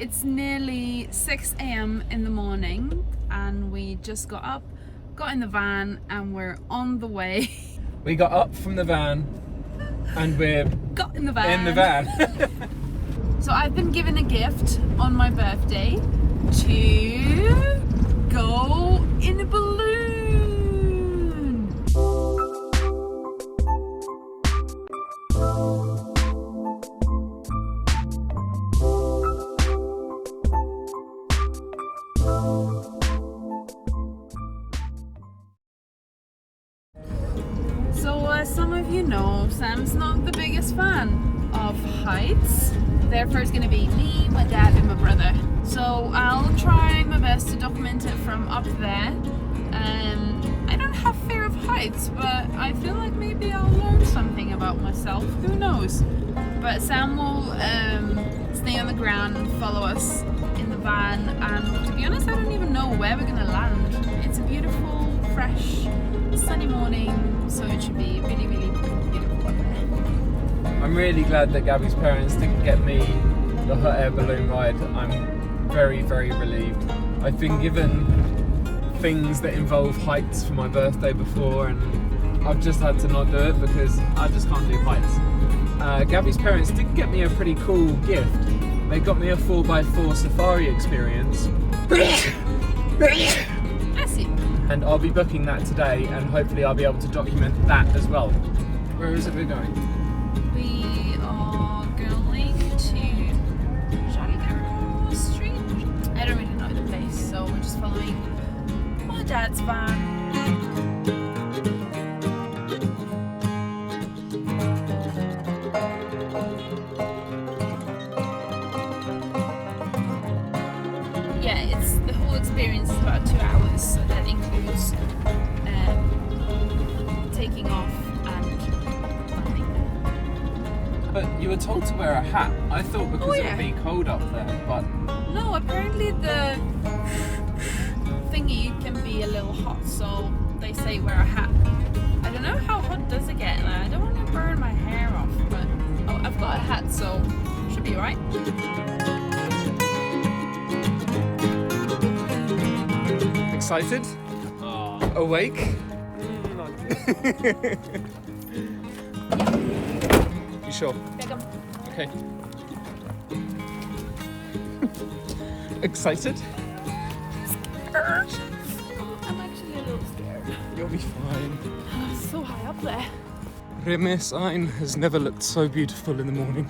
It's nearly 6 a.m. in the morning and we just got up, got in the van and we're on the way. We got up from the van and we're got in the van. In the van. So I've been given a gift on my birthday to go in a balloon. So as some of you know, Sam's not the biggest fan of heights. Therefore it's going to be me, my dad and my brother. So I'll try my best to document it from up there. I don't have fear of heights, but I feel like maybe I'll learn something about myself. Who knows? But Sam will stay on the ground and follow us in the van. And to be honest, I don't even know where we're going to land. It's a beautiful, fresh, sunny morning, so it should be really, really beautiful up there. I'm really glad that Gabby's parents didn't get me the hot air balloon ride. I'm very, very relieved. I've been given things that involve heights for my birthday before and I've just had to not do it because I just can't do heights. Gabby's parents did get me a pretty cool gift. They got me a 4x4 safari experience. And I'll be booking that today and hopefully I'll be able to document that as well. Where is it we're going? We are going to Gabija Street. I don't really know the place, so we're just following my dad's van. Yeah, the whole experience is about 2 hours, so that includes taking off and landing. But you were told to wear a hat. I thought because it would be cold up there, but... No, apparently the thingy can be a little hot, so they say wear a hat. I don't know how hot does it get, I don't want to burn my hair off, but I've got a hat, so should be alright. Excited? Awake? You sure? Okay. Excited? Scared. I'm actually a little scared. You'll be fine. It's so high up there. Vilnius has never looked so beautiful in the morning.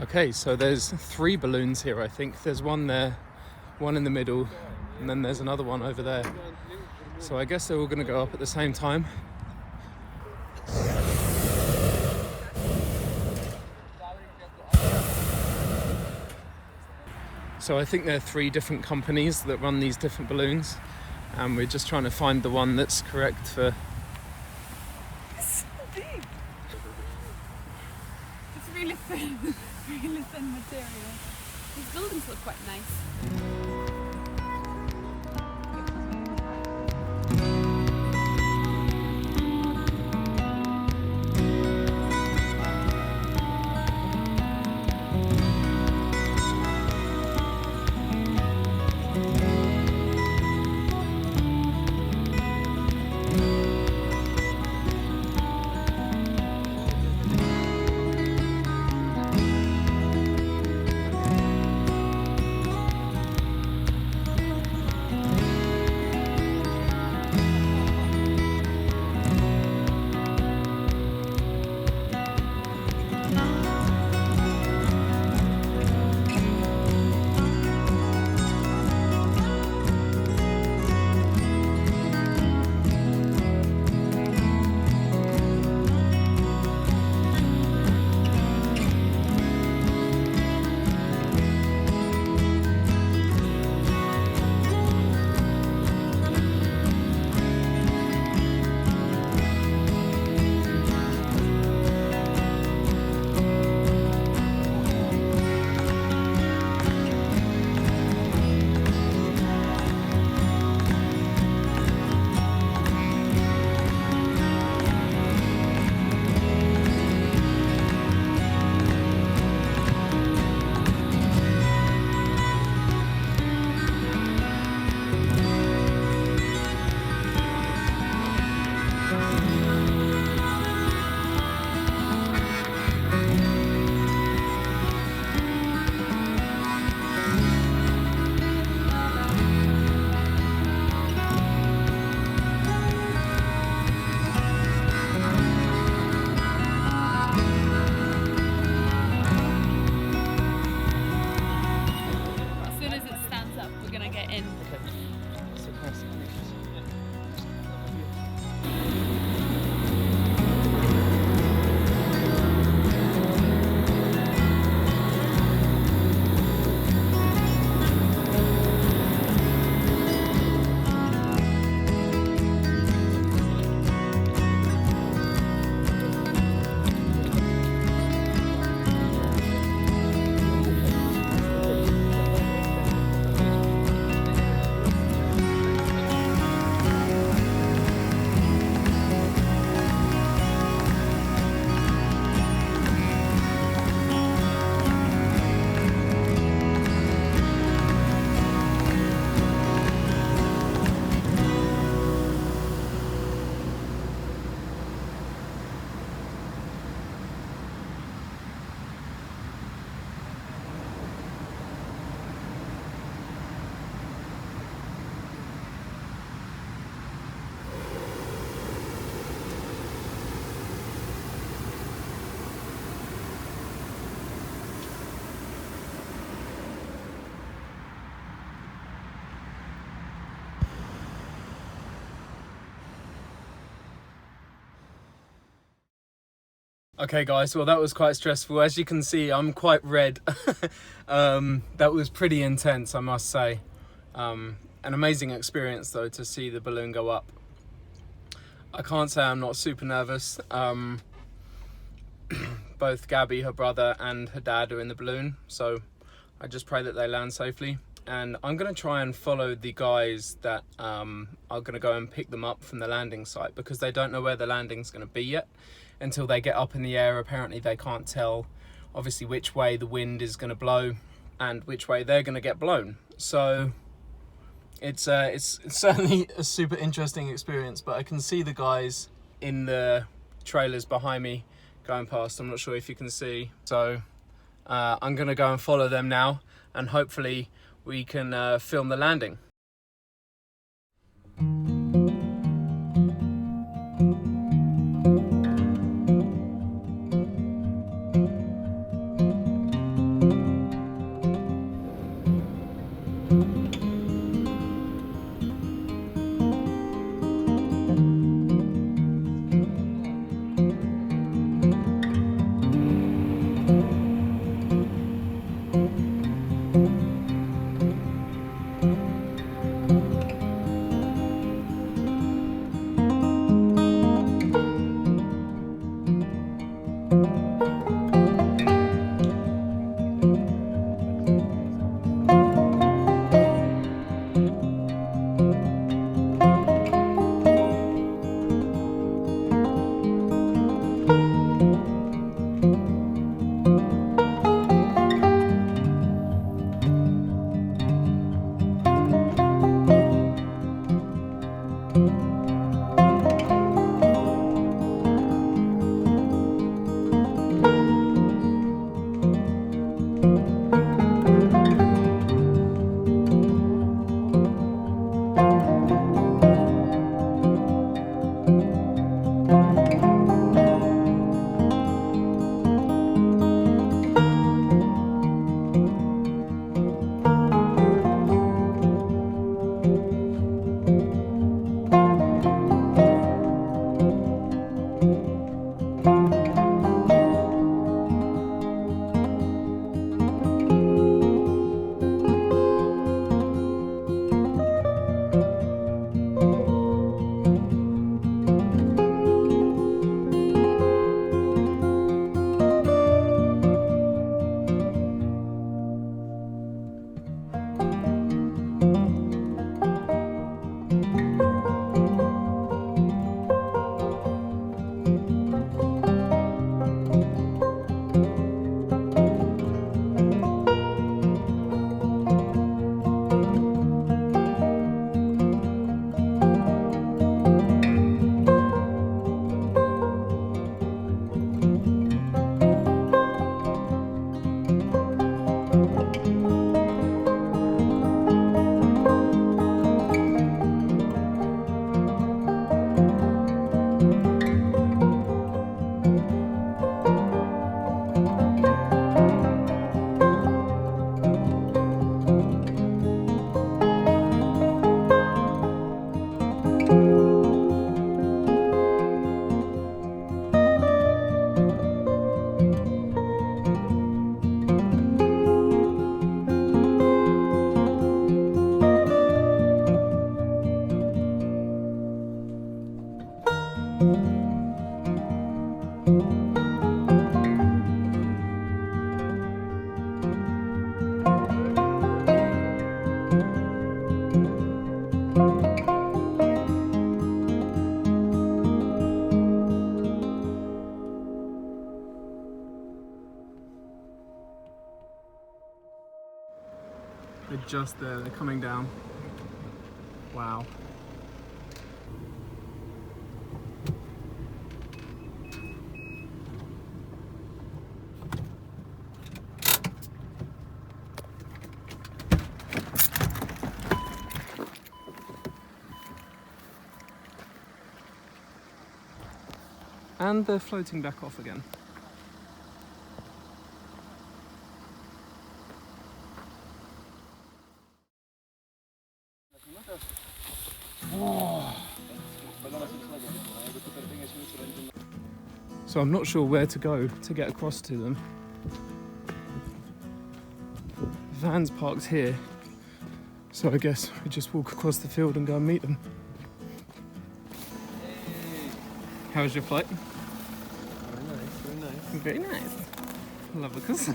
Okay, so there's 3 balloons here, I think. There's one there, one in the middle, and then there's another one over there. So I guess they're all going to go up at the same time. So I think there are 3 different companies that run these different balloons, and we're just trying to find the one that's correct for... It's so big. It's really thin. Really thin material. These buildings look quite nice. It's a nice beach. Okay guys, well that was quite stressful. As you can see, I'm quite red. That was pretty intense, I must say. An amazing experience though to see the balloon go up. I can't say I'm not super nervous. Both Gabby, her brother, and her dad are in the balloon, so I just pray that they land safely. And I'm going to try and follow the guys that are going to go and pick them up from the landing site, because they don't know where the landing's going to be yet until they get up in the air. Apparently they can't tell obviously which way the wind is going to blow and which way they're going to get blown. So it's certainly a super interesting experience, but I can see the guys in the trailers behind me going past. I'm not sure if you can see. So I'm going to go and follow them now, and hopefully we can film the landing. just there. They're coming down. Wow. And they're floating back off again. So I'm not sure where to go to get across to them. The van's parked here, so I guess we just walk across the field and go and meet them. How was your flight? Very nice, very nice. Very nice. Lovicus.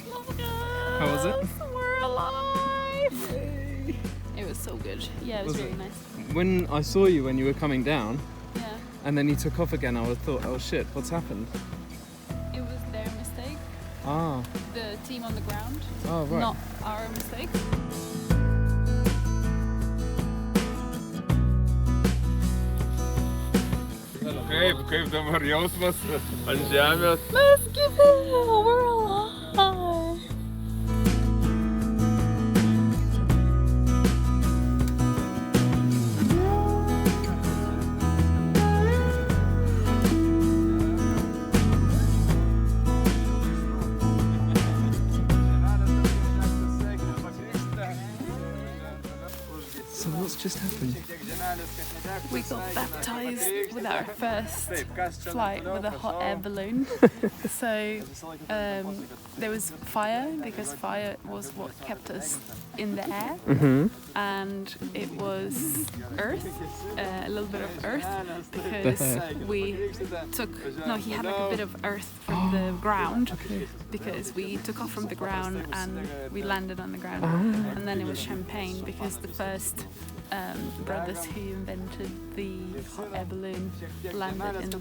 Lovicus! How was it? We're alive! Yay! It was so good. Yeah, it was really nice. When I saw you when you were coming down, Yeah. and then you took off again, I thought, oh shit, what's happened? It was their mistake. Ah. The team on the ground. Oh, right. Not our mistake. Kaip dabar jausmas ant žemės? Let's give it! We're alive! So what's just happened? We got baptized with our first flight with a hot air balloon. So there was fire, because fire was what kept us in the air. And it was earth, a little bit of earth, because we took, no, he had like a bit of earth from the ground, because we took off from the ground and we landed on the ground. And then it was champagne, because the first brothers who invented the hot air balloon landed in the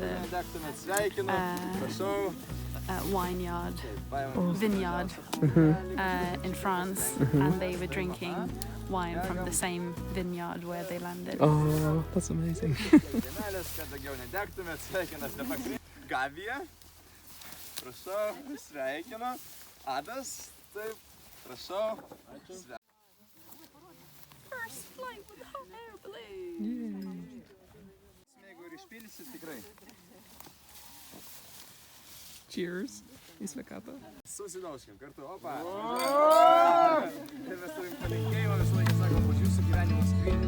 vineyard in France, and they were drinking wine from the same vineyard where they landed. Oh, that's amazing. Gabija, prašau, sveikinu. Adas, taip, prašau. First flight with a hot air balloon. Smėgų ir išpildysit tikrai. Cheers. Į sveikatą. Susidaužkim kartu, opa. Ir mes turim palinkėjimą, visą laiką sakom, už jūsų gyvenimo skrydį.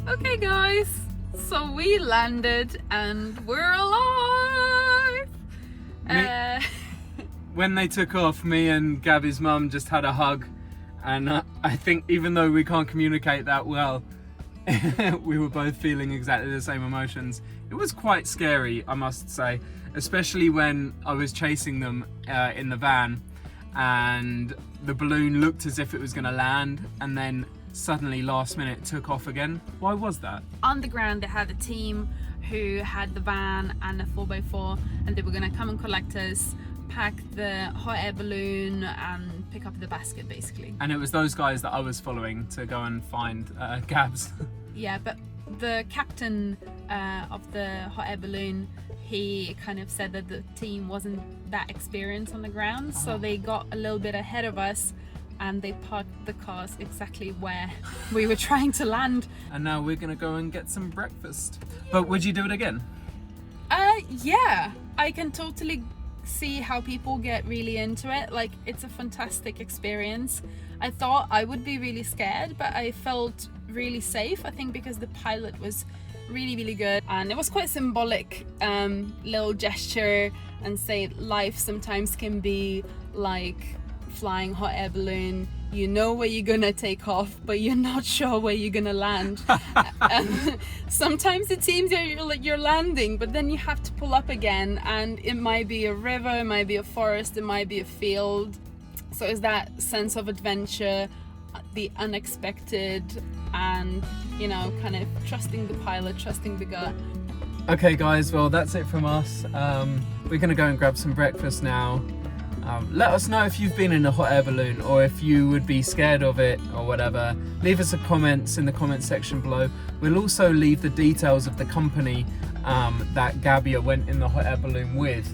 Okay guys, so we landed and we're alive! When they took off, me and Gabby's mum just had a hug, and I think even though we can't communicate that well, we were both feeling exactly the same emotions. It was quite scary, I must say, especially when I was chasing them in the van and the balloon looked as if it was going to land, and then suddenly last minute took off again. Why was that? On the ground they had a team who had the van and a 4x4, and they were going to come and collect us, pack the hot air balloon and pick up the basket basically. And it was those guys that I was following to go and find Gabs. Yeah, but the captain of the hot air balloon, he kind of said that the team wasn't that experienced on the ground, so they got a little bit ahead of us and they parked the cars exactly where we were trying to land. And now we're gonna go and get some breakfast. But would you do it again? Yeah, I can totally see how people get really into it. Like, it's a fantastic experience. I thought I would be really scared, but I felt really safe, I think, because the pilot was really good, and it was quite symbolic little gesture, and say life sometimes can be like flying hot air balloon. You know where you're gonna take off, but you're not sure where you're gonna land. Sometimes it seems you're landing, but then you have to pull up again, and it might be a river, it might be a forest, it might be a field. So it's that sense of adventure. the unexpected and, you know, kind of trusting the pilot, trusting the gut. Okay guys, well that's it from us. We're gonna go and grab some breakfast now. Let us know if you've been in a hot air balloon or if you would be scared of it or whatever. Leave us a comments in the comment section below. We'll also leave the details of the company that Gabija went in the hot air balloon with.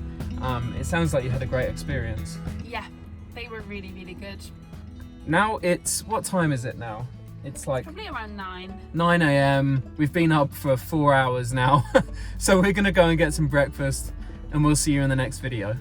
It sounds like you had a great experience. Yeah, they were really, really good. Now what time is it now? It's like Probably around 9. 9 a.m. We've been up for 4 hours now. So we're gonna go and get some breakfast and we'll see you in the next video.